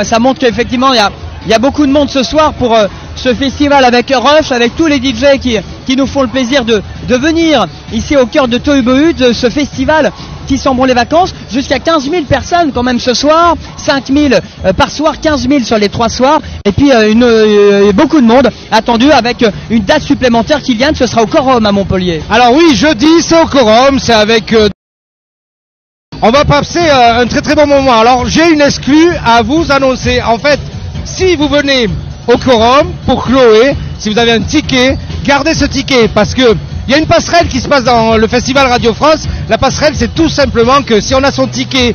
Ça montre qu'effectivement il y a beaucoup de monde ce soir pour ce festival avec Rush, avec tous les DJ qui nous font le plaisir de venir ici au cœur de Tohubohu, de ce festival qui sent bon les vacances. Jusqu'à 15 000 personnes quand même ce soir, 5 000 par soir, 15 000 sur les 3 soirs, et puis beaucoup de monde attendu avec une date supplémentaire. Kylian, ce sera au Quorum à Montpellier. Alors oui, jeudi c'est au Quorum, c'est avec... On va passer un très très bon moment. Alors j'ai une exclue à vous annoncer. En fait, si vous venez au Quorum pour Chloé, si vous avez un ticket, gardez ce ticket parce que il y a une passerelle qui se passe dans le festival Radio France. La passerelle, c'est tout simplement que si on a son ticket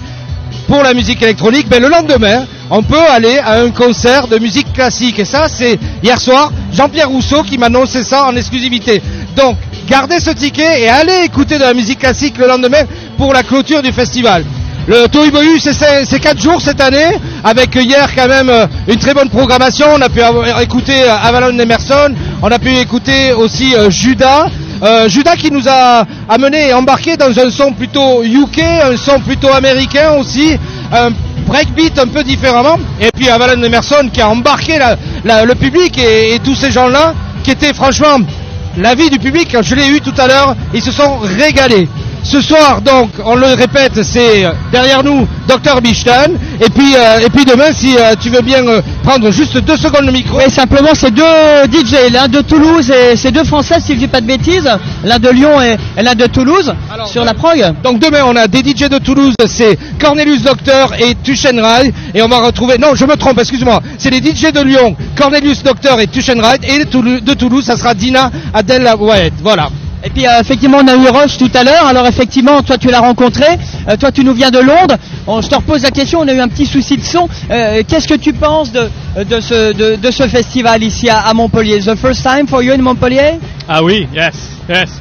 pour la musique électronique, le lendemain, on peut aller à un concert de musique classique. Et ça, c'est hier soir Jean-Pierre Rousseau qui m'a annoncé ça en exclusivité. Donc, gardez ce ticket et allez écouter de la musique classique le lendemain pour la clôture du festival. Le Tohubohu, c'est 4 jours cette année, avec hier quand même une très bonne programmation. On a pu écouter Avalon Emerson, on a pu écouter aussi Judas. Judas qui nous a amené et embarqué dans un son plutôt UK, un son plutôt américain aussi, un breakbeat un peu différemment. Et puis Avalon Emerson qui a embarqué le public et tous ces gens-là qui étaient franchement l'avis du public. Je l'ai eu tout à l'heure, ils se sont régalés. Ce soir, donc, on le répète, c'est derrière nous Dr Bichtan. Et puis demain, si tu veux bien prendre juste 2 secondes le micro. Et simplement, c'est 2 DJ, l'un de Toulouse et c'est 2 Français, si je dis pas de bêtises, l'un de Lyon et l'un de Toulouse. Alors, sur la prog. Donc demain, on a des DJ de Toulouse, c'est Cornelius Doctor et Tuchenride. Et on va retrouver, non, je me trompe, excuse-moi, c'est les DJ de Lyon, Cornelius Doctor et Tuchenride. Et de Toulouse, ça sera Dina Adel Wahid. Voilà. Et puis effectivement on a eu Rush tout à l'heure. Alors effectivement toi tu l'as rencontré, toi tu nous viens de Londres. Je te repose la question, on a eu un petit souci de son. Qu'est-ce que tu penses de ce festival ici à Montpellier? The first time for you in Montpellier? Ah oui, yes,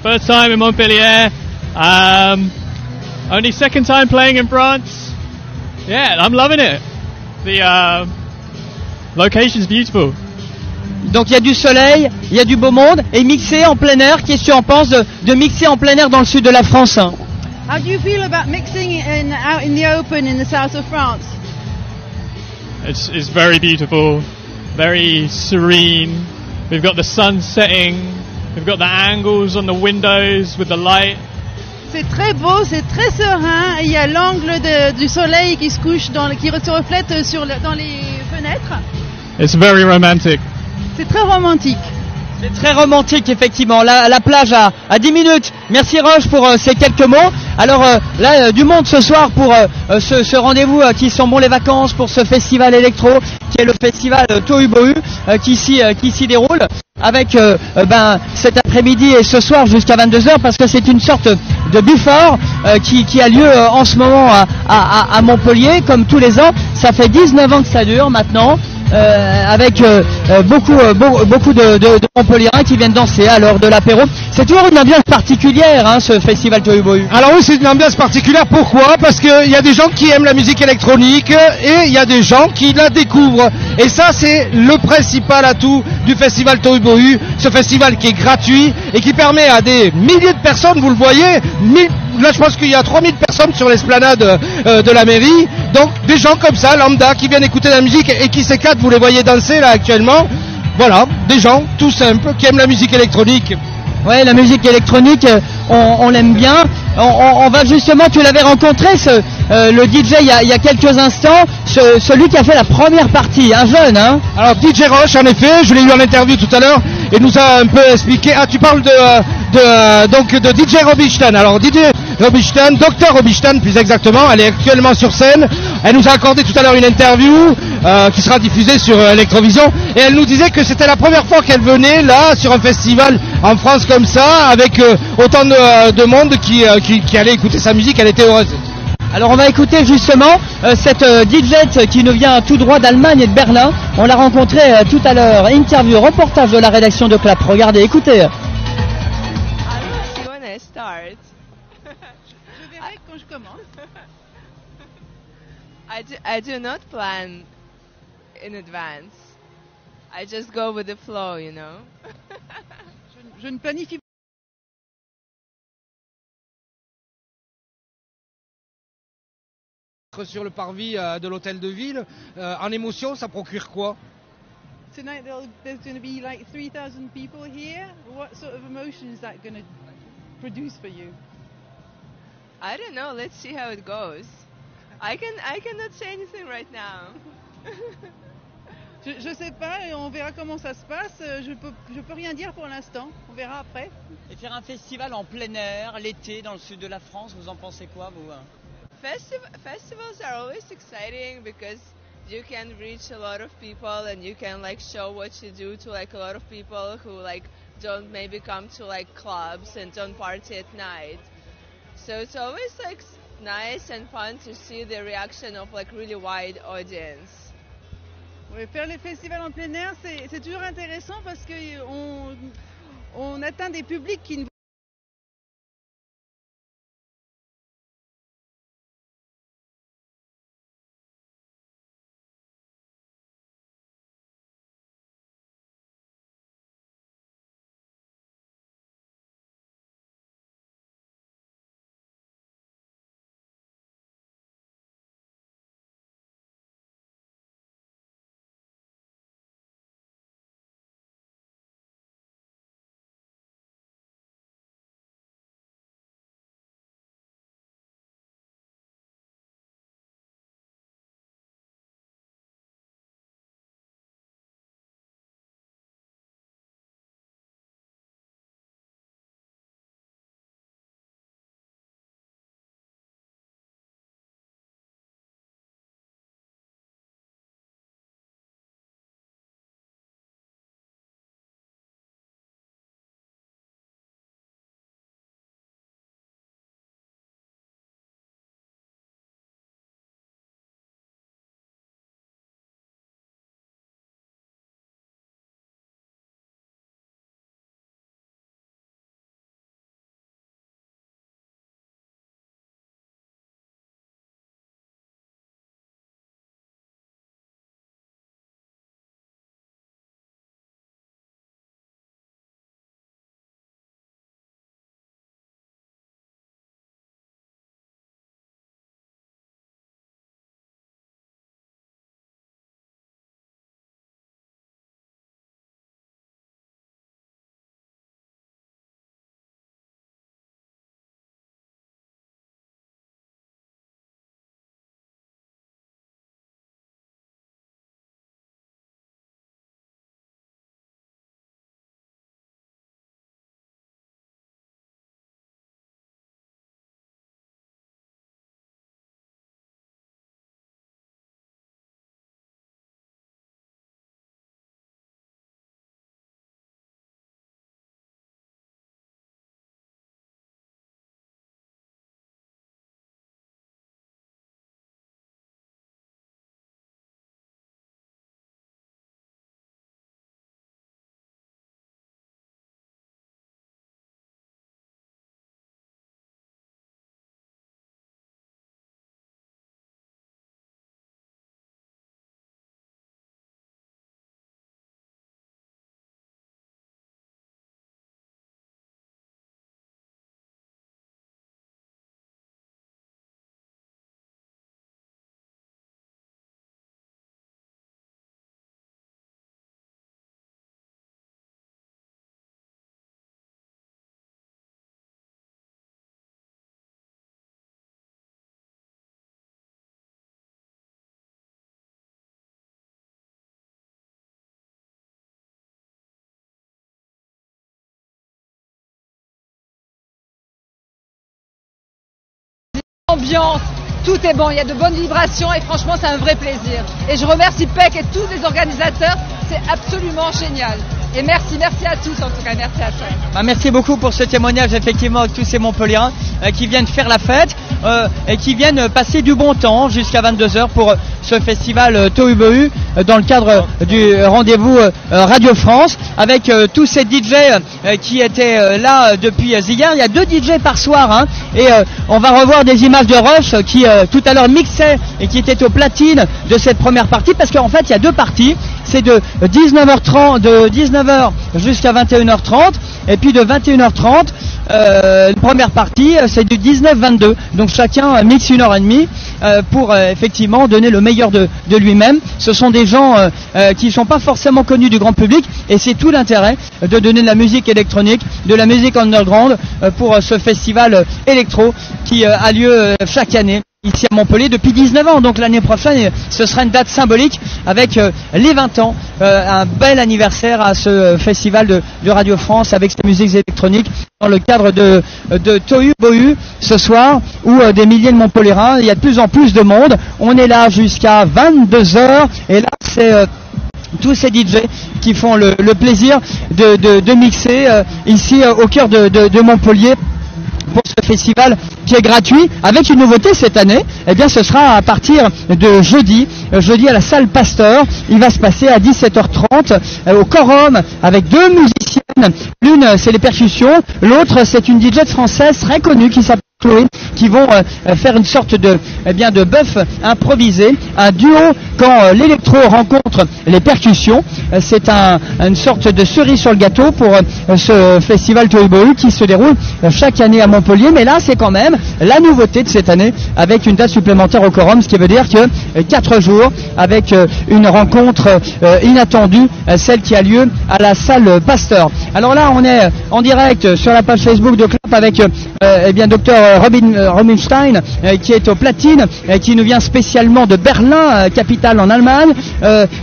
first time in Montpellier. Only second time playing in France. Yeah, I'm loving it. The location's beautiful. Donc il y a du soleil, il y a du beau monde, et mixé en plein air. Qu'est-ce que tu en penses de mixer en plein air dans le sud de la France? How do you feel about mixing out in the open in the south of France? It's very beautiful, very serene. We've got the sun setting, we've got the angles on the windows with the light. C'est très beau, c'est très serein. Il y a l'angle du soleil qui se couche, qui se reflète dans les fenêtres. It's very romantic. C'est très romantique. C'est très romantique, effectivement. La plage à 10 minutes. Merci Roche pour ces quelques mots. Alors là, du monde ce soir pour ce rendez-vous qui sent bon les vacances, pour ce festival électro qui est le festival Tohubohu qui s'y déroule avec cet après-midi et ce soir jusqu'à 22h, parce que c'est une sorte de before qui a lieu en ce moment à Montpellier comme tous les ans. Ça fait 19 ans que ça dure maintenant. Avec beaucoup de Montpelliérains qui viennent danser à l'heure de l'apéro. C'est toujours une ambiance particulière, ce festival Tohubohu. Alors oui, c'est une ambiance particulière. Pourquoi? Parce qu'il y a des gens qui aiment la musique électronique et il y a des gens qui la découvrent. Et ça, c'est le principal atout du festival Tohubohu, ce festival qui est gratuit et qui permet à des milliers de personnes, vous le voyez, là je pense qu'il y a 3000 personnes sur l'esplanade de la mairie, donc des gens comme ça, lambda, qui viennent écouter la musique et qui s'éclatent, vous les voyez danser là actuellement. Voilà, des gens tout simples qui aiment la musique électronique. Ouais, la musique électronique, on l'aime bien. On va justement, tu l'avais rencontré, le DJ il y a quelques instants, celui qui a fait la première partie, un jeune, hein. Alors DJ Roche, en effet, je l'ai eu en interview tout à l'heure, et nous a un peu expliqué. Ah, tu parles de DJ Robichtan. Alors DJ Robichtan, Dr Robichtan plus exactement, elle est actuellement sur scène. Elle nous a accordé tout à l'heure une interview qui sera diffusée sur Electrovision, et elle nous disait que c'était la première fois qu'elle venait là sur un festival en France comme ça, avec autant de monde qui allait écouter sa musique. Elle était heureuse. Alors on va écouter justement cette DJ qui nous vient tout droit d'Allemagne et de Berlin. On l'a rencontrée tout à l'heure. Interview, reportage de la rédaction de Clap. Regardez, écoutez. Je verrai quand je commence. I do not plan in advance. I just go with the flow, you know. Je ne planifie sur le parvis de l'hôtel de ville. En émotion, ça procure quoi? Tonight there's going to be like 3,000 people here. What sort of emotion is that going to produce for you? I don't know. Let's see how it goes. I cannot say anything right now. Je sais pas et on verra comment ça se passe. Je peux rien dire pour l'instant. On verra après. Et faire un festival en plein air, l'été, dans le sud de la France, vous en pensez quoi, vous? Festivals are always exciting because you can reach a lot of people and you can like show what you do to like a lot of people who like don't maybe come to like clubs and don't party at night. So it's always like nice and fun to see the reaction of like really wide audience. Oui, faire les festivals en plein air, c'est toujours intéressant parce que on atteint des publics qui ne ambiance, tout est bon, il y a de bonnes vibrations et franchement c'est un vrai plaisir. Et je remercie PEC et tous les organisateurs, c'est absolument génial. Et merci à tous en tout cas, merci à toi. Merci beaucoup pour ce témoignage effectivement avec tous ces Montpelliérains qui viennent faire la fête et qui viennent passer du bon temps jusqu'à 22h pour ce festival Tohubohu dans le cadre du rendez-vous Radio France avec tous ces DJ qui étaient là depuis hier. Il y a 2 DJ par soir hein, et on va revoir des images de Rush qui tout à l'heure mixait et qui étaient aux platines de cette première partie parce qu'en fait il y a 2 parties. C'est de 19h jusqu'à 21h30 et puis de 21h30, première partie, c'est du 19-22. Donc chacun mixe 1h30 pour effectivement donner le meilleur de lui-même. Ce sont des gens qui ne sont pas forcément connus du grand public, et c'est tout l'intérêt de donner de la musique électronique, de la musique underground pour ce festival électro qui a lieu chaque année ici à Montpellier depuis 19 ans. Donc l'année prochaine, ce sera une date symbolique avec les 20 ans, un bel anniversaire à ce festival de Radio France avec ses musiques électroniques dans le cadre de Tohu Bohu ce soir, où des milliers de Montpelliérains, il y a de plus en plus de monde. On est là jusqu'à 22h, et là c'est tous ces DJ qui font le plaisir de mixer ici au cœur de Montpellier pour ce festival qui est gratuit, avec une nouveauté cette année. Eh bien, ce sera à partir de jeudi à la salle Pasteur. Il va se passer à 17h30 au Quorum avec deux musiciennes. L'une, c'est les percussions, l'autre, c'est une DJ française très connue qui s'appelle Chloé, qui vont faire une sorte de bœuf improvisé, un duo quand l'électro rencontre les percussions. C'est une sorte de cerise sur le gâteau pour ce festival Tohu Bohu qui se déroule chaque année à Montpellier, mais là c'est quand même la nouveauté de cette année avec une date supplémentaire au Quorum, ce qui veut dire que 4 jours avec une rencontre inattendue, celle qui a lieu à la salle Pasteur. Alors là on est en direct sur la page Facebook de Clap avec Dr Robinstein qui est au platine, qui nous vient spécialement de Berlin, capitale en Allemagne.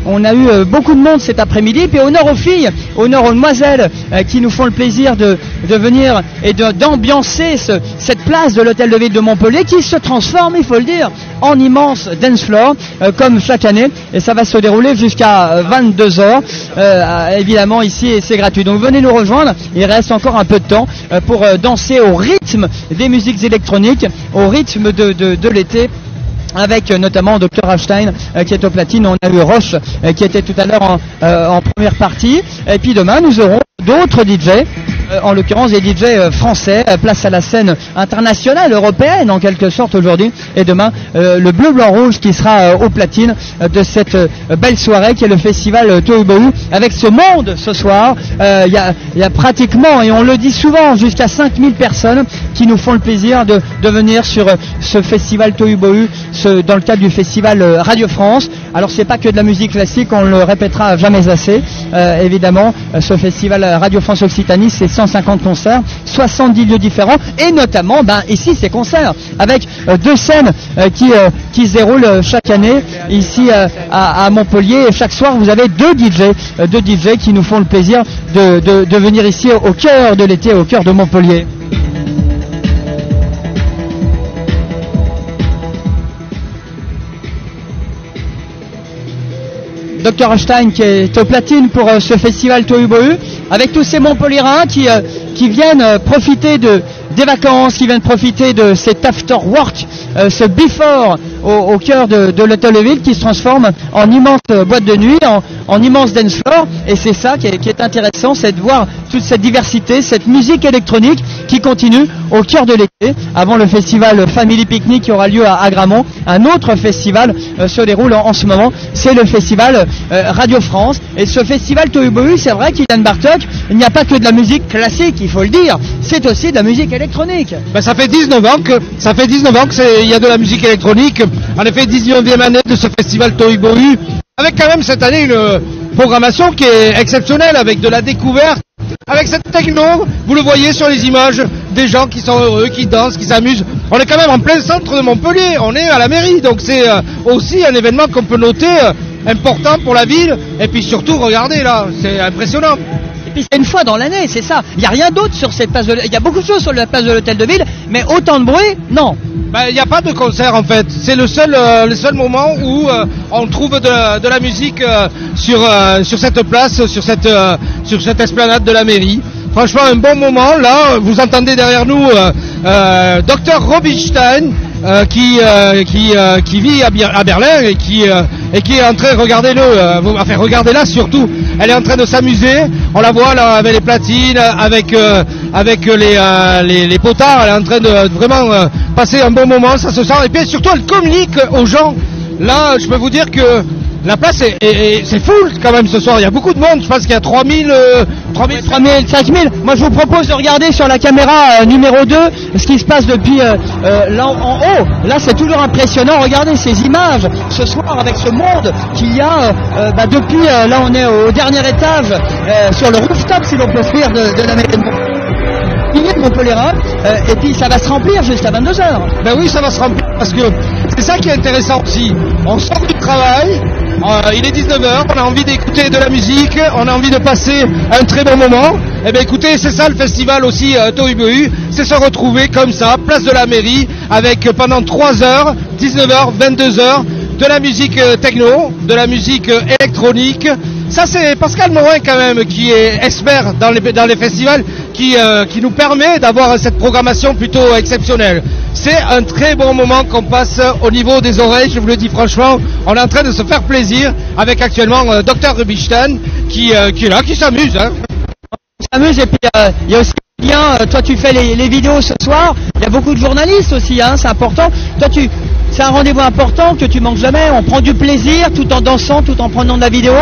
On a eu beaucoup de monde cet après-midi, puis honneur aux filles, honneur aux demoiselles qui nous font le plaisir de venir et d'ambiancer cette place de l'hôtel de ville de Montpellier qui se transforme, il faut le dire, en immense dance floor comme chaque année, et ça va se dérouler jusqu'à 22h évidemment ici, et c'est gratuit. Donc venez nous rejoindre, il reste encore un peu de temps pour danser au rythme des musiques électroniques, au rythme de l'été, avec notamment Dr Einstein qui est au platine. On a eu Roche qui était tout à l'heure en première partie, et puis demain nous aurons d'autres DJ, en l'occurrence des DJ français, place à la scène internationale, européenne en quelque sorte aujourd'hui, et demain le bleu blanc rouge qui sera au platine de cette belle soirée qui est le festival Tohu Bohu, avec ce monde ce soir. Il y a pratiquement, et on le dit souvent, jusqu'à 5000 personnes qui nous font le plaisir de venir sur ce festival Tohu Bohu, dans le cadre du festival Radio France. Alors c'est pas que de la musique classique, on le répétera jamais assez, évidemment ce festival Radio France Occitanie, c'est 150 concerts, 70 lieux différents, et notamment ici ces concerts avec deux scènes qui se déroulent chaque année ici à Montpellier, et chaque soir vous avez deux DJ qui nous font le plaisir de venir ici au cœur de l'été, au cœur de Montpellier. Dr Einstein qui est au platine pour ce festival Tohu Bohu, avec tous ces Montpelliérains qui viennent profiter des vacances, qui viennent profiter de cet after work, ce before au cœur de l'hôtel de ville qui se transforme en immense boîte de nuit, en immense dance floor. Et c'est ça qui est intéressant, c'est de voir toute cette diversité, cette musique électronique qui continue au cœur de l'été, avant le festival Family Picnic qui aura lieu à Gramont. Un autre festival se déroule en ce moment, c'est le festival Radio France. Et ce festival Tohu Bohu, c'est vrai qu'Yann Bartok, il n'y a pas que de la musique classique, il faut le dire, c'est aussi de la musique électronique. Ça fait 19 ans qu'il y a de la musique électronique. En effet, 19e année de ce festival Tohu Bohu, avec quand même cette année une programmation qui est exceptionnelle, avec de la découverte, avec cette techno. Vous le voyez sur les images, des gens qui sont heureux, qui dansent, qui s'amusent. On est quand même en plein centre de Montpellier, on est à la mairie, donc c'est aussi un événement qu'on peut noter important pour la ville. Et puis surtout, regardez là, c'est impressionnant. Et puis c'est une fois dans l'année, c'est ça. Il n'y a rien d'autre sur cette place il y a beaucoup de choses sur la place de l'hôtel de ville, mais autant de bruit, non. Il n'y a pas de concert en fait. C'est le seul moment où on trouve de la musique sur cette place, sur cette esplanade de la mairie. Franchement, un bon moment. Là, vous entendez derrière nous Dr Robinstein qui vit à Berlin et qui est en train, regardez-la surtout. Elle est en train de s'amuser. On la voit là avec les platines, avec les potards. Elle est en train de vraiment passer un bon moment. Ça se sent. Et puis surtout, elle communique aux gens. Là, je peux vous dire que La place c'est full quand même ce soir. Il y a beaucoup de monde. Je pense qu'il y a 3000, 5000. Moi, je vous propose de regarder sur la caméra numéro 2 ce qui se passe depuis là en haut. Là, c'est toujours impressionnant. Regardez ces images ce soir avec ce monde qu'il y a depuis. Là, on est au dernier étage sur le rooftop, si l'on peut dire, de la mairie de Montpellier. Et puis, ça va se remplir jusqu'à 22h. Ben oui, ça va se remplir parce que c'est ça qui est intéressant aussi. On sort du travail. Il est 19h, on a envie d'écouter de la musique, on a envie de passer un très bon moment. Eh bien écoutez, c'est ça le festival aussi Tohubohu, c'est se retrouver comme ça, place de la mairie, avec pendant 3 heures, 19h, 22h, de la musique techno, de la musique électronique. Ça c'est Pascal Morin quand même qui est expert dans les festivals, qui nous permet d'avoir cette programmation plutôt exceptionnelle. C'est un très bon moment qu'on passe au niveau des oreilles, je vous le dis franchement. On est en train de se faire plaisir avec actuellement Dr Rubinstein qui est là, qui s'amuse. Hein. On s'amuse et puis il y a aussi bien, toi tu fais les vidéos ce soir, il y a beaucoup de journalistes aussi, hein, c'est important. Toi c'est un rendez-vous important que tu manques jamais, on prend du plaisir tout en dansant, tout en prenant de la vidéo.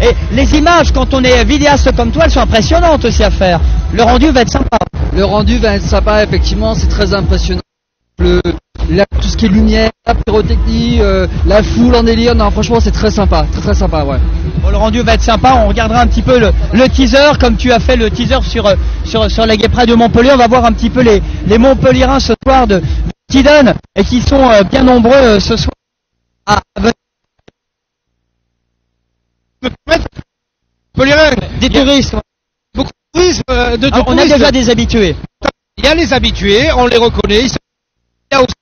Et les images, quand on est vidéaste comme toi, elles sont impressionnantes aussi à faire. Le rendu va être sympa. Le rendu va être sympa, effectivement, c'est très impressionnant. Tout ce qui est lumière, la pyrotechnie, la foule en délire, non franchement c'est très sympa, très sympa, ouais. Bon, le rendu va être sympa, on regardera un petit peu le teaser, comme tu as fait le teaser sur la Gay Pride de Montpellier, on va voir un petit peu les Montpelliérains ce soir de Tidon, et qui sont bien nombreux ce soir à venir. Des touristes. Beaucoup de tourisme, on a déjà des habitués. Il y a les habitués, on les reconnaît. Il y a aussi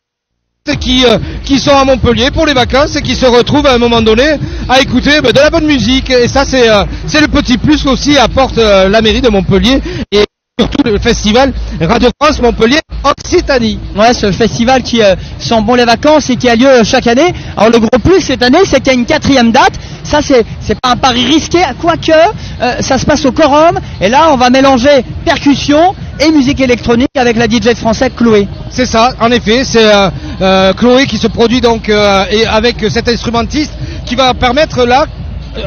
qui sont à Montpellier pour les vacances et qui se retrouvent à un moment donné à écouter de la bonne musique. Et ça, c'est le petit plus qu'aussi apporte la mairie de Montpellier et surtout le festival Radio France Montpellier Occitanie. Ouais, ce festival qui sent bon les vacances et qui a lieu chaque année. Alors le gros plus cette année, c'est qu'il y a une 4e date. Ça, c'est pas un pari risqué, quoique ça se passe au Quorum. Et là, on va mélanger percussion et musique électronique avec la DJ française Chloé. C'est ça, en effet, c'est Chloé qui se produit donc et avec cet instrumentiste qui va permettre là.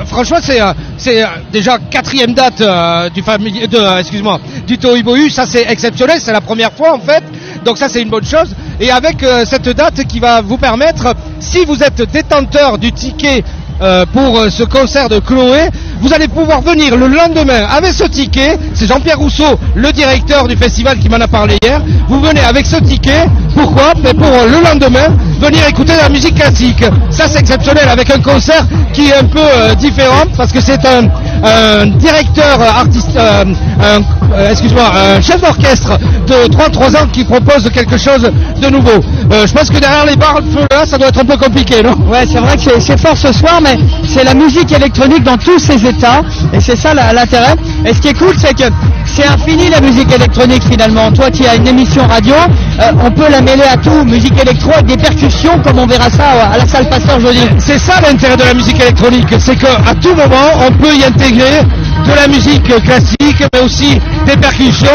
Franchement, c'est déjà 4e date du Tohubohu. Ça, c'est exceptionnel, c'est la première fois en fait. Donc ça, c'est une bonne chose. Et avec cette date qui va vous permettre, si vous êtes détenteur du ticket pour ce concert de Chloé, vous allez pouvoir venir le lendemain avec ce ticket. C'est Jean-Pierre Rousseau, le directeur du festival, qui m'en a parlé hier. Vous venez avec ce ticket. Pourquoi? Mais pour le lendemain venir écouter de la musique classique. Ça, c'est exceptionnel, avec un concert qui est un peu différent, parce que c'est un directeur artiste, un chef d'orchestre de 33 ans qui propose quelque chose de nouveau. Je pense que derrière les barres, le feu là, ça doit être un peu compliqué, non? Ouais, c'est vrai que c'est fort ce soir, mais c'est la musique électronique dans tous ses états, et c'est ça l'intérêt. Et ce qui est cool, c'est que c'est infini la musique électronique finalement. Toi qui as une émission radio, on peut la mêler à tout, musique électro avec des percussions, comme on verra ça à la salle Pasteur jeudi. C'est ça l'intérêt de la musique électronique, c'est qu'à tout moment, on peut y intégrer de la musique classique, mais aussi des percussions,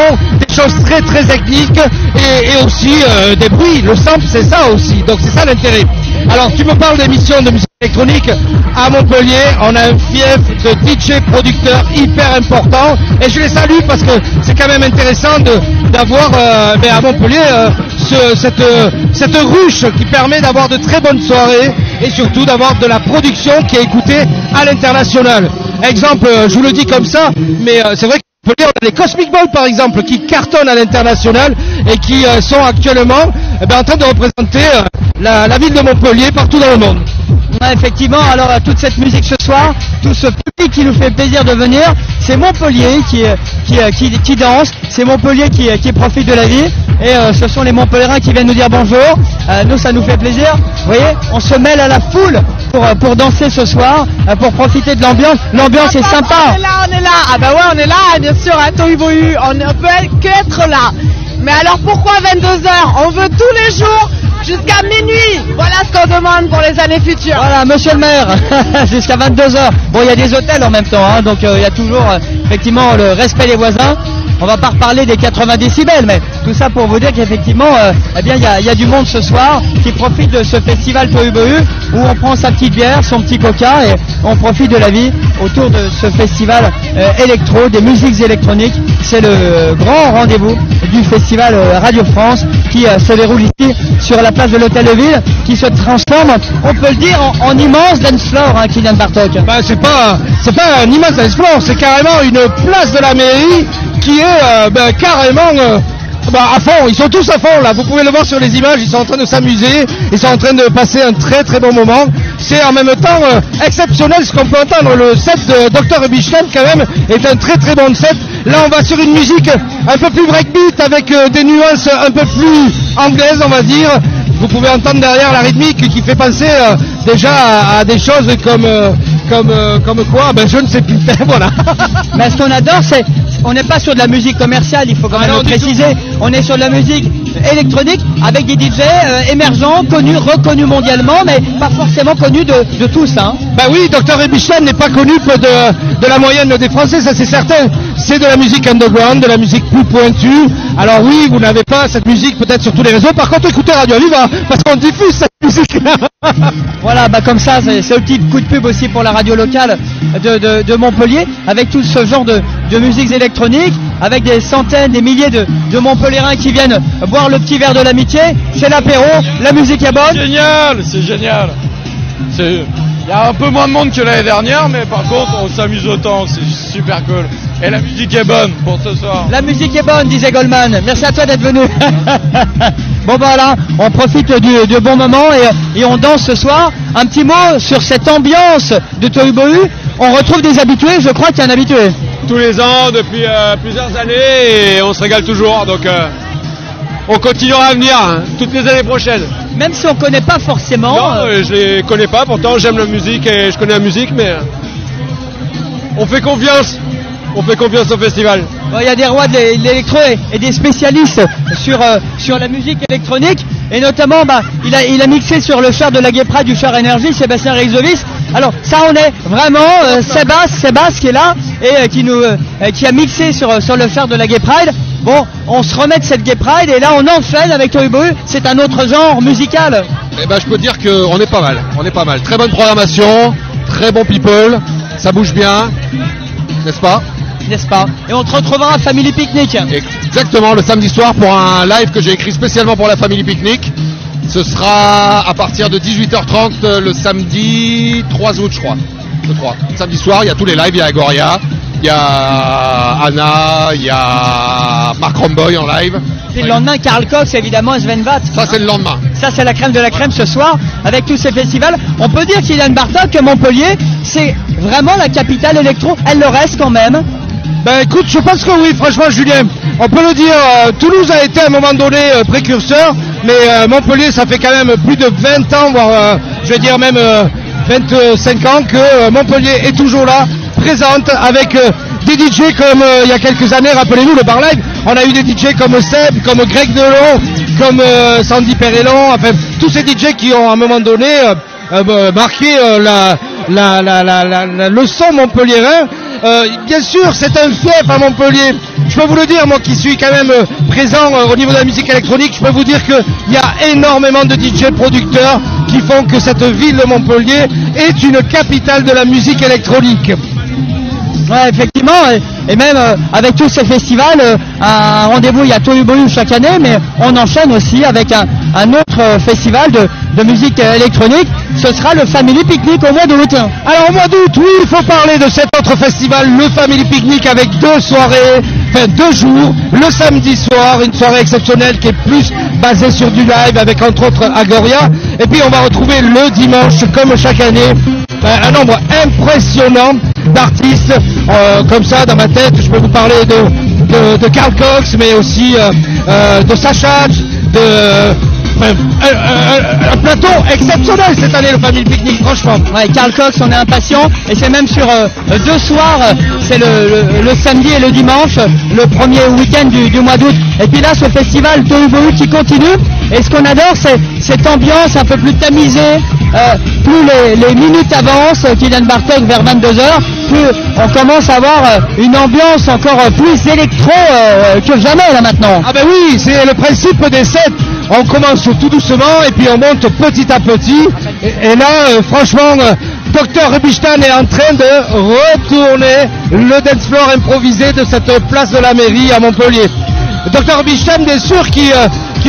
des choses très très techniques, et aussi des bruits. Le sample, c'est ça aussi, donc c'est ça l'intérêt. Alors tu me parles d'émissions de musique électronique. À Montpellier, on a un fief de DJ producteurs hyper important, et je les salue parce que c'est quand même intéressant d'avoir à Montpellier cette ruche qui permet d'avoir de très bonnes soirées et surtout d'avoir de la production qui est écoutée à l'international. Exemple, je vous le dis comme ça, mais c'est vrai que on a les Cosmic Balls par exemple qui cartonnent à l'international et qui sont actuellement en train de représenter la ville de Montpellier partout dans le monde. Ouais, effectivement, alors toute cette musique ce soir, tout ce public qui nous fait plaisir de venir, c'est Montpellier qui danse, c'est Montpellier qui profite de la vie, et ce sont les Montpelliérains qui viennent nous dire bonjour. Nous, ça nous fait plaisir. Vous voyez, on se mêle à la foule pour danser ce soir, pour profiter de l'ambiance. L'ambiance est sympa. On est là. Ah bah ouais, on est là, bien sûr, à Tohubohu. On ne peut qu'être là. Mais alors pourquoi 22h? On veut tous les jours jusqu'à minuit. Voilà ce qu'on demande pour les années futures. Voilà, monsieur le maire, jusqu'à 22h. Bon, il y a des hôtels en même temps, hein, donc il y a toujours effectivement le respect des voisins. On va pas reparler des 80 décibels, mais tout ça pour vous dire qu'effectivement, eh bien, il y a du monde ce soir qui profite de ce festival Tohu Bohu où on prend sa petite bière, son petit coca et on profite de la vie autour de ce festival électro, des musiques électroniques. C'est le grand rendez-vous du festival Radio France qui se déroule ici sur la place de l'Hôtel de Ville, qui se transforme, on peut le dire, en immense dance floor, hein, Kylian Bartok. Bah, c'est pas un immense dance floor, c'est carrément une place de la mairie qui est carrément à fond. Ils sont tous à fond là, vous pouvez le voir sur les images, ils sont en train de s'amuser, ils sont en train de passer un très très bon moment. C'est en même temps exceptionnel ce qu'on peut entendre. Le set de Dr Rubinstein quand même est un très très bon set. Là on va sur une musique un peu plus breakbeat avec des nuances un peu plus anglaises, on va dire. Vous pouvez entendre derrière la rythmique qui fait penser déjà à des choses comme quoi, je ne sais plus. Voilà. Mais ce qu'on adore, c'est on n'est pas sur de la musique commerciale, il faut quand même le préciser. On est sur de la musique électronique avec des DJ émergents, connus, reconnus mondialement, mais pas forcément connus de tous. Hein. Bah oui, Dr Rubinstein n'est pas connu de la moyenne des Français, ça c'est certain. C'est de la musique underground, de la musique plus pointue. Alors oui, vous n'avez pas cette musique peut-être sur tous les réseaux. Par contre, écoutez Radio Aviva, parce qu'on diffuse cette musique. Voilà, comme ça, c'est le petit coup de pub aussi pour la radio locale de Montpellier, avec tout ce genre de musiques électroniques, avec des centaines, des milliers de Montpelliérains qui viennent boire le petit verre de l'amitié. C'est l'apéro, la musique est bonne. C'est génial. Il y a un peu moins de monde que l'année dernière, mais par contre, on s'amuse autant, c'est super cool. Et la musique est bonne pour ce soir. La musique est bonne, disait Goldman. Merci à toi d'être venu. Bon voilà, on profite du bon moment et on danse ce soir. Un petit mot sur cette ambiance de Tohu Bohu. On retrouve des habitués, je crois qu'il y a un habitué. Tous les ans, depuis plusieurs années, et on se régale toujours. Donc on continuera à venir toutes les années prochaines. Même si on ne connaît pas forcément. Non, je les connais pas, pourtant j'aime la musique et je connais la musique, mais on fait confiance. On fait confiance au festival. Il y a des rois de l'électro et des spécialistes sur la musique électronique. Et notamment, il a mixé sur le char de la Gay Pride du char Energy, Sébastien Rexovis. Alors ça, on est vraiment Sébastien qui est là et qui a mixé sur le char de la Gay Pride. Bon, on se remet de cette Gay Pride et là on enchaîne avec Tohu Bohu. C'est un autre genre musical. Eh ben, je peux dire qu'on est pas mal. On est pas mal. Très bonne programmation, très bon people, ça bouge bien, n'est-ce pas? N'est-ce pas? Et on te retrouvera à Family Picnic. Exactement, le samedi soir pour un live que j'ai écrit spécialement pour la Family Picnic. Ce sera à partir de 18h30 le samedi 3 août, je crois. Le 3. Samedi soir, il y a tous les lives, il y a Agoria, il y a Anna, il y a Mark Romboy en live. Et le lendemain, Karl Cox, évidemment, et Sven Vath. Ça, c'est le lendemain. Ça, c'est la crème de la crème ce soir, avec tous ces festivals. On peut dire, Kylian Bartok, que Montpellier, c'est vraiment la capitale électro. Elle le reste quand même. Ben écoute, je pense que oui, franchement Julien, on peut le dire, Toulouse a été à un moment donné précurseur, mais Montpellier ça fait quand même plus de 20 ans, voire je vais dire même 25 ans que Montpellier est toujours là, présente avec des DJ comme il y a quelques années, rappelez-vous le Bar Live, on a eu des DJ comme Seb, comme Greg Delon, comme Sandy Perellon, enfin tous ces DJ qui ont à un moment donné marqué le son montpelliérain. Bien sûr, c'est un fief à Montpellier. Je peux vous le dire, moi qui suis quand même présent au niveau de la musique électronique, je peux vous dire qu'il y a énormément de DJ producteurs qui font que cette ville de Montpellier est une capitale de la musique électronique. Ouais, effectivement, et même avec tous ces festivals, un rendez-vous, il y a Tohu Bohu chaque année, mais on enchaîne aussi avec un autre festival de musique électronique. Ce sera le Family Picnic au mois d'août. Alors au mois d'août, oui, il faut parler de cet autre festival, le Family Picnic, avec 2 soirées, enfin 2 jours. Le samedi soir, une soirée exceptionnelle qui est plus basée sur du live, avec entre autres Agoria. Et puis on va retrouver le dimanche, comme chaque année, un nombre impressionnant d'artistes. Comme ça, dans ma tête, je peux vous parler de Karl Cox, mais aussi de Sacha, un plateau exceptionnel cette année, le Family Picnic, franchement. Ouais, Karl Cox, on est impatient, et c'est même sur 2 soirs, c'est le samedi et le dimanche, le premier week-end du mois d'août. Et puis là, ce festival Tohu Bohu qui continue, et ce qu'on adore, c'est cette ambiance un peu plus tamisée, plus les minutes avancent, Kylian Bartok vers 22h, on commence à avoir une ambiance encore plus électro que jamais là maintenant. Ah ben oui, c'est le principe des sets. On commence tout doucement et puis on monte petit à petit. Et là, franchement, Dr Rubinstein est en train de retourner le dance floor improvisé de cette place de la mairie à Montpellier. Dr Rubinstein, bien sûr, qui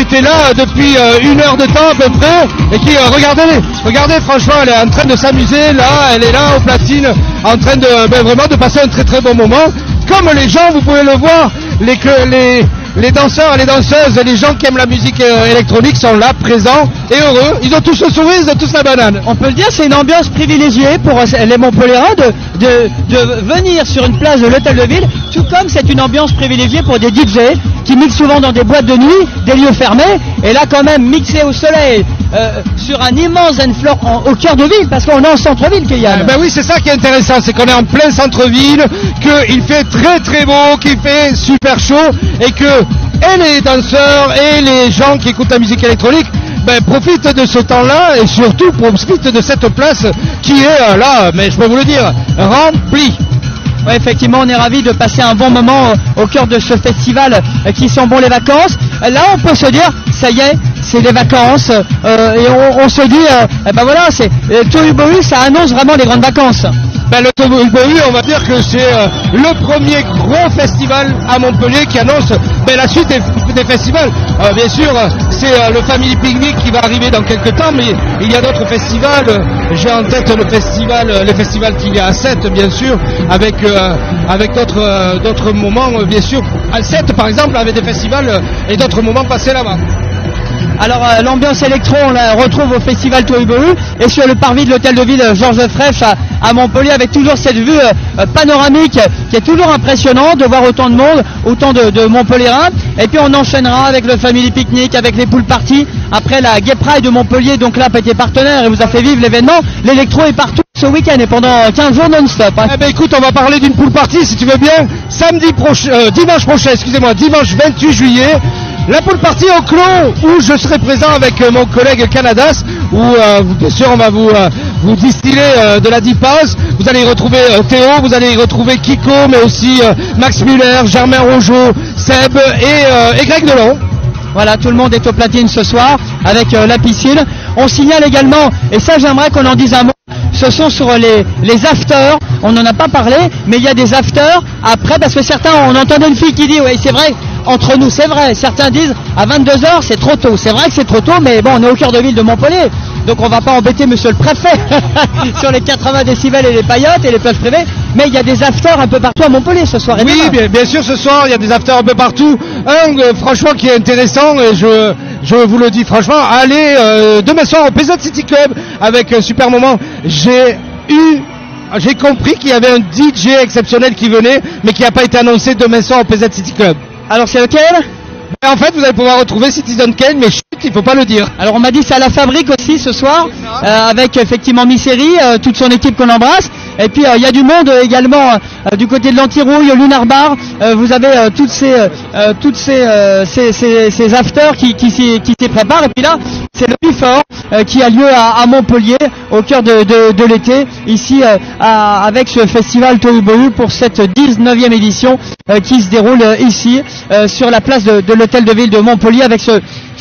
était là depuis 1 heure de temps à peu près et qui, regardez, franchement, elle est en train de s'amuser là, elle est là aux platines, en train de vraiment de passer un très très bon moment. Comme les gens, vous pouvez le voir, les danseurs et les danseuses, les gens qui aiment la musique électronique sont là, présents et heureux. Ils ont tous le sourire, ils ont tous la banane. On peut le dire, c'est une ambiance privilégiée pour les Montpelliérains de venir sur une place de l'hôtel de ville, tout comme c'est une ambiance privilégiée pour des DJ qui mixent souvent dans des boîtes de nuit, des lieux fermés, et là quand même mixé au soleil sur un immense dance floor au cœur de ville, parce qu'on est en centre-ville, Kylian. Ben oui, c'est ça qui est intéressant, c'est qu'on est en plein centre-ville, qu'il fait très très beau, qu'il fait super chaud, et que les danseurs et les gens qui écoutent la musique électronique profitent de ce temps-là et surtout profitent de cette place qui est là, mais je peux vous le dire, remplie. Ouais, effectivement, on est ravis de passer un bon moment au cœur de ce festival qui sont bons les vacances. Là, on peut se dire, ça y est, c'est les vacances, et on se dit, voilà, c'est Tohubohu, ça annonce vraiment les grandes vacances. Le Tohubohu, on va dire que c'est le premier gros festival à Montpellier qui annonce la suite des festivals. Bien sûr, c'est le Family Picnic qui va arriver dans quelques temps, mais il y a d'autres festivals. J'ai en tête les festivals qu'il y a à Sète, bien sûr, avec d'autres moments, bien sûr. À Sète, par exemple, avec des festivals et d'autres moments passés là-bas. Alors l'ambiance électro, on la retrouve au festival Tohubohu et sur le parvis de l'hôtel de ville Georges Frêche à Montpellier, avec toujours cette vue panoramique qui est toujours impressionnante de voir autant de monde, autant de Montpelliérains. Et puis on enchaînera avec le Family Picnic, avec les pool parties, après la Gay Pride de Montpellier, donc là était partenaire et vous a fait vivre l'événement. L'électro est partout ce week-end et pendant 15 jours non-stop. Écoute, on va parler d'une pool party si tu veux bien. Dimanche 28 juillet. La pool party au Clos, où je serai présent avec mon collègue Canadas, où bien sûr on va vous distiller de la deep house. Vous allez y retrouver Théo, vous allez y retrouver Kiko, mais aussi Max Muller, Germain Rojo, Seb et Greg Delon. Voilà, tout le monde est au platine ce soir avec la piscine. On signale également, et ça j'aimerais qu'on en dise un mot, ce sont sur les afters, on n'en a pas parlé, mais il y a des afters après, parce que certains, on entendait une fille qui dit, oui c'est vrai, entre nous c'est vrai, certains disent à 22h c'est trop tôt, c'est vrai que c'est trop tôt, mais bon on est au cœur de ville de Montpellier, donc on va pas embêter monsieur le préfet sur les 80 décibels et les paillotes et les plages privées, mais il y a des afters un peu partout à Montpellier ce soir. Oui, bien sûr ce soir il y a des afters un peu partout, franchement qui est intéressant, et je vous le dis franchement, allez demain soir au PZ City Club avec un super moment. J'ai compris qu'il y avait un DJ exceptionnel qui venait, mais qui n'a pas été annoncé demain soir au PZ City Club. Alors c'est lequel ? En fait, vous allez pouvoir retrouver Citizen Kane, mais chut, il faut pas le dire. Alors on m'a dit c'est à la Fabrique aussi ce soir, avec effectivement Misséry, toute son équipe qu'on embrasse. Et puis il y a du monde également du côté de l'Antirouille, Lunar Bar. Vous avez toutes ces afters qui s'y préparent. Et puis là, c'est le Bifort qui a lieu à Montpellier au cœur de l'été, ici avec ce festival Tohubohu pour cette 19e édition qui se déroule ici sur la place de l'hôtel de ville de Montpellier, avec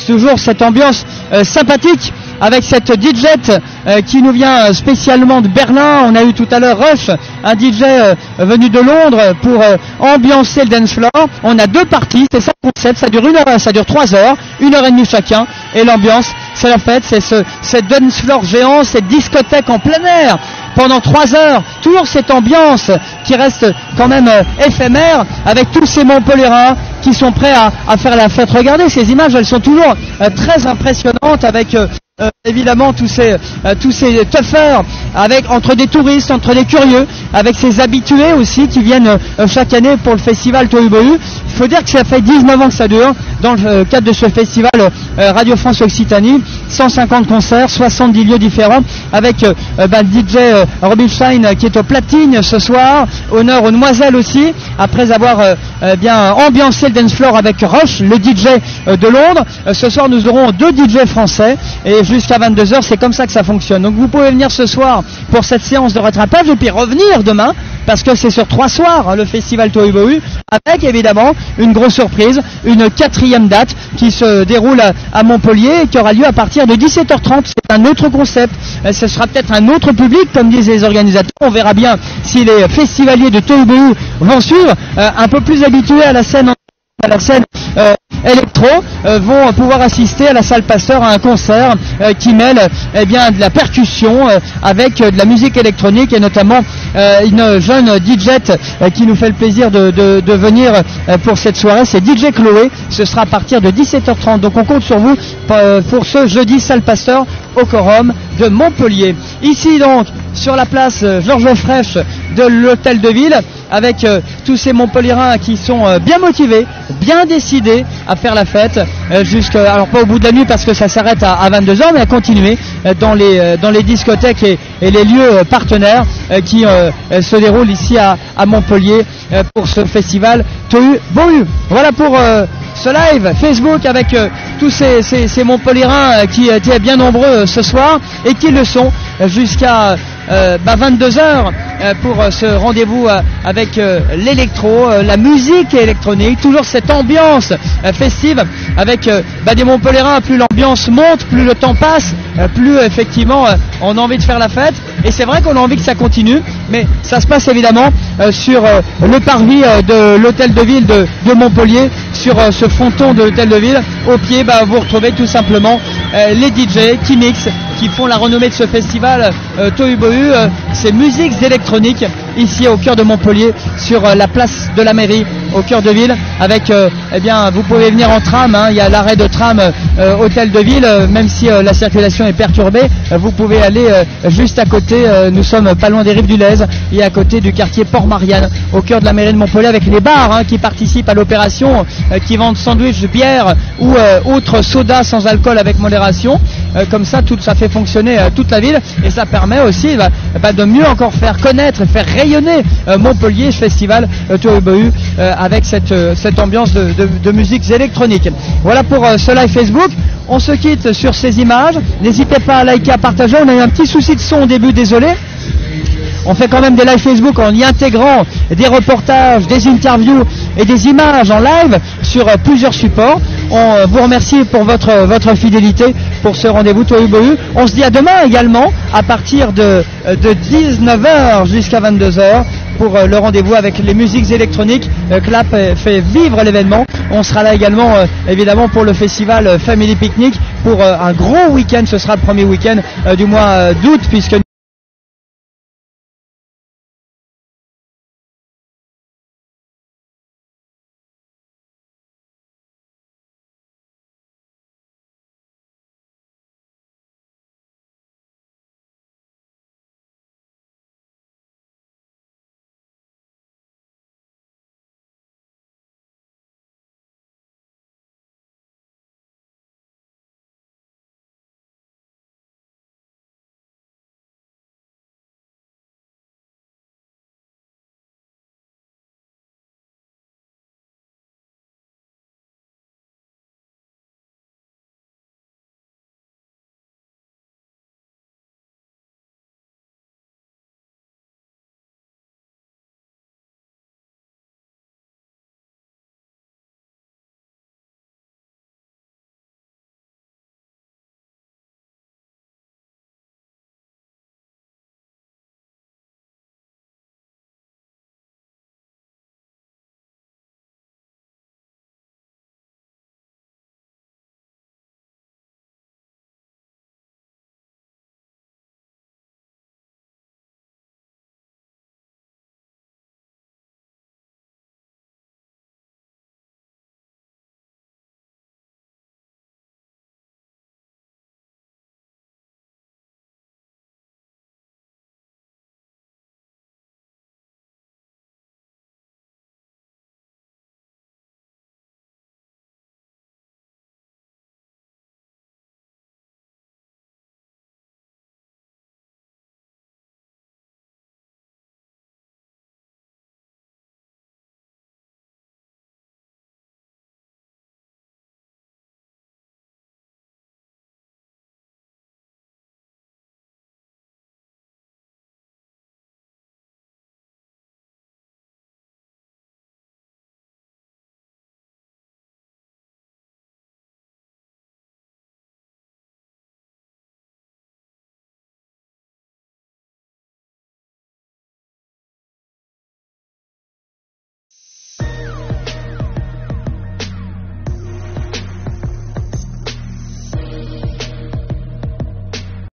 toujours cette ambiance sympathique, avec cette DJ qui nous vient spécialement de Berlin. On a eu tout à l'heure Rush, un DJ venu de Londres pour ambiancer le dance floor. On a deux parties, c'est ça le concept, ça dure 3 heures, 1h30 chacun, et l'ambiance, c'est la fête, c'est cette dance floor géant, cette discothèque en plein air pendant 3 heures, toujours cette ambiance qui reste quand même éphémère, avec tous ces Montpelliérains qui sont prêts à faire la fête. Regardez ces images, elles sont toujours très impressionnantes, avec évidemment tous ces toughers, entre des touristes, entre des curieux, avec ces habitués aussi qui viennent chaque année pour le festival Tohubohu. Il faut dire que ça fait 19 ans que ça dure dans le cadre de ce festival Radio France Occitanie, 150 concerts, 70 lieux différents, avec DJ Rubinstein qui est au platine ce soir, honneur aux demoiselles aussi, après avoir bien ambiancé le dance floor avec Rush, le DJ de Londres. Ce soir nous aurons 2 DJ français, et jusqu'à 22h. C'est comme ça que ça fonctionne. Donc vous pouvez venir ce soir pour cette séance de rattrapage et puis revenir demain parce que c'est sur 3 soirs hein, le festival Tohubohu, avec évidemment une grosse surprise, une 4e date qui se déroule à Montpellier et qui aura lieu à partir de 17h30. C'est un autre concept, ce sera peut-être un autre public comme disent les organisateurs. On verra bien si les festivaliers de Tohubohu vont suivre, un peu plus habitués à la scène électro vont pouvoir assister à la salle Pasteur à un concert qui mêle bien de la percussion avec de la musique électronique et notamment une jeune DJ qui nous fait le plaisir de venir pour cette soirée, c'est DJ Chloé. Ce sera à partir de 17h30. Donc on compte sur vous pour ce jeudi salle Pasteur au Quorum de Montpellier. Ici donc sur la place Georges Frêche de l'Hôtel de Ville avec tous ces Montpelliérains qui sont bien motivés, bien décidés à faire la fête alors pas au bout de la nuit parce que ça s'arrête à 22h, mais à continuer dans les discothèques et les lieux partenaires qui se déroulent ici à Montpellier pour ce festival Tohubohu. Voilà pour ce live Facebook avec tous ces Montpelliérains qui étaient bien nombreux ce soir et qui le sont jusqu'à 22h pour ce rendez-vous avec l'électro, la musique électronique, toujours cette ambiance festive avec des Montpelliérains. Plus l'ambiance monte, plus le temps passe, plus effectivement on a envie de faire la fête et c'est vrai qu'on a envie que ça continue, mais ça se passe évidemment sur le parvis de l'Hôtel de Ville de Montpellier, sur ce fronton de l'Hôtel de Ville. Au pied, vous retrouvez tout simplement les DJ qui mixent, qui font la renommée de ce festival Tohubohu, ces musiques électroniques ici au cœur de Montpellier, sur la place de la mairie au cœur de ville, avec vous pouvez venir en tram, il y a l'arrêt de tram Hôtel de Ville, même si la circulation est perturbée, vous pouvez aller juste à côté, nous sommes pas loin des rives du Lez et à côté du quartier Port-Marianne, au cœur de la mairie de Montpellier, avec les bars qui participent à l'opération, qui vendent sandwich, bière ou autres sodas sans alcool avec modération. Comme ça, ça fait fonctionner toute la ville et ça permet aussi de mieux encore faire connaître et faire rayonner Montpellier, ce festival Tohubohu avec cette ambiance de musiques électroniques. Voilà pour ce live Facebook. On se quitte sur ces images. N'hésitez pas à liker, à partager. On a eu un petit souci de son au début, désolé. On fait quand même des live Facebook en y intégrant des reportages, des interviews et des images en live sur plusieurs supports. On vous remercie pour votre fidélité pour ce rendez-vous Tohubohu. On se dit à demain également à partir de 19h jusqu'à 22h pour le rendez-vous avec les musiques électroniques. Clap fait vivre l'événement. On sera là également évidemment pour le festival Family Picnic pour un gros week-end. Ce sera le premier week-end du mois d'août puisque